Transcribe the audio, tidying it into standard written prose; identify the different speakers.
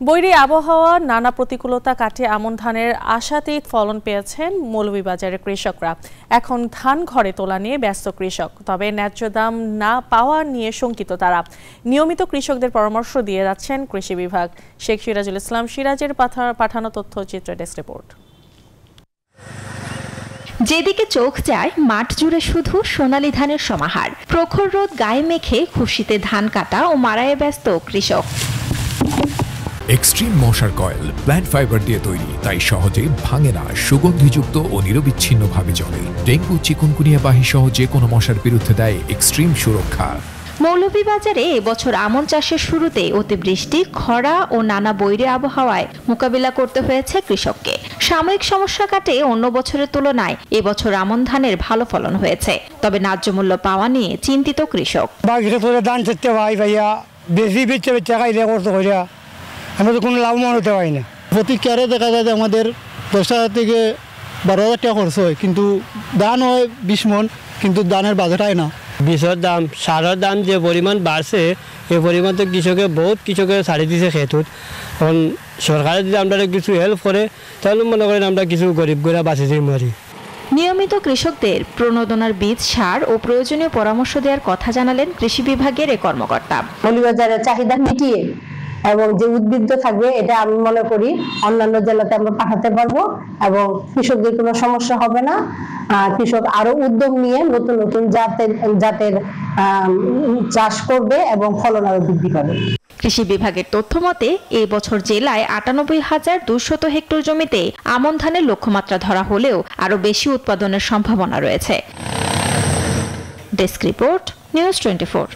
Speaker 1: বৈরী আবহাওয়া নানা প্রতিকূলতা কাটিয়ে আমন ধানের আশাতীত ফলন পেয়েছেন মৌলভীবাজারের কৃষকরা। এখন ধান ঘরে তোলা নিয়ে ব্যস্ত কৃষক, তবে ন্যায্য দাম না পাওয়া নিয়ে শঙ্কিত তারা। নিয়মিত কৃষকদের পরামর্শ দিয়ে যাচ্ছেন কৃষি বিভাগ। শেখ সিরাজুল ইসলাম সিরাজের পাঠানো তথ্যচিত্র ডেস্ক রিপোর্ট।
Speaker 2: যেদিকে চোখ যায় মাঠ জুড়ে শুধু সোনালী ধানের সমাহার। প্রখর রোদ গায়ে মেখে খুশিতে ধান কাটা ও মারায়ে ব্যস্ত কৃষক।
Speaker 3: এক্সট্রিম মশার কয়েল প্ল্যান্ট ফাইবার দিয়ে তৈরি, তাই সহজে ভাঙে না, সুগন্ধিযুক্ত ও নিরবিচ্ছিন্নভাবে জ্বলে। ডেঙ্গু, চিকুনগুনিয়া বাহি সহ যে কোনো মশার বিরুদ্ধে দেয় এক্সট্রিম সুরক্ষা।
Speaker 2: মৌলভীবাজারে এবছর আমন চাষের শুরুতে অতিবৃষ্টি, খরা ও নানা বৈরী আবহাওয়ায় মোকাবিলা করতে হয়েছে কৃষককে। সাময়িক সমস্যা কাটে অন্য বছরের তুলনায় এবছর আমন ধানের ভালো ফলন হয়েছে, তবে ন্যায্য মূল্য পাওয়া নিয়ে চিন্তিত কৃষক।
Speaker 4: আমরা তো কোনো লাভবান হতে পারি না। প্রতি ক্যারে দেখা যায় যে আমাদের 10,000 থেকে 12,000 টাকা খরচ হয়, কিন্তু ধান হয় 20 মণ, কিন্তু ধানের বাজার হয় না।
Speaker 5: বীজের দাম, সারের দাম যে পরিমাণ বাড়ছে, এই পরিমাণ তো বহুত কৃষকে ছাড়ি দিছে খেতুত। এখন সরকারে যদি আমরা কিছু হেল্প করে, তাহলে মনে করেন আমরা কিছু গরিব করে বাঁচে যাই মারি।
Speaker 2: নিয়মিত কৃষকদের প্রণোদনার বীজ, সার ও প্রয়োজনীয় পরামর্শ দেওয়ার কথা জানালেন কৃষি বিভাগের এই কর্মকর্তা।
Speaker 6: মৌলভীবাজারের চাহিদা মিটিয়ে এবং যে উদ্বৃত্ত থাকবে এটা আমি মনে করি অন্যান্য জেলাতে আমরা পাঠাতে পারবো এবং কৃষকদের কোনো সমস্যা হবে না। কৃষক আরো উদ্যোগ নিয়ে নতুন নতুন জাতের চাষ করবে এবং ফলন আরো বৃদ্ধি পাবে।
Speaker 2: কৃষি বিভাগের তথ্য মতে এই বছর জেলায় ৯৮,২০০ হেক্টর জমিতে আমন ধানের লক্ষ্যমাত্রা ধরা হলেও আরো বেশি উৎপাদনের সম্ভাবনা রয়েছে। Desk report, news 24।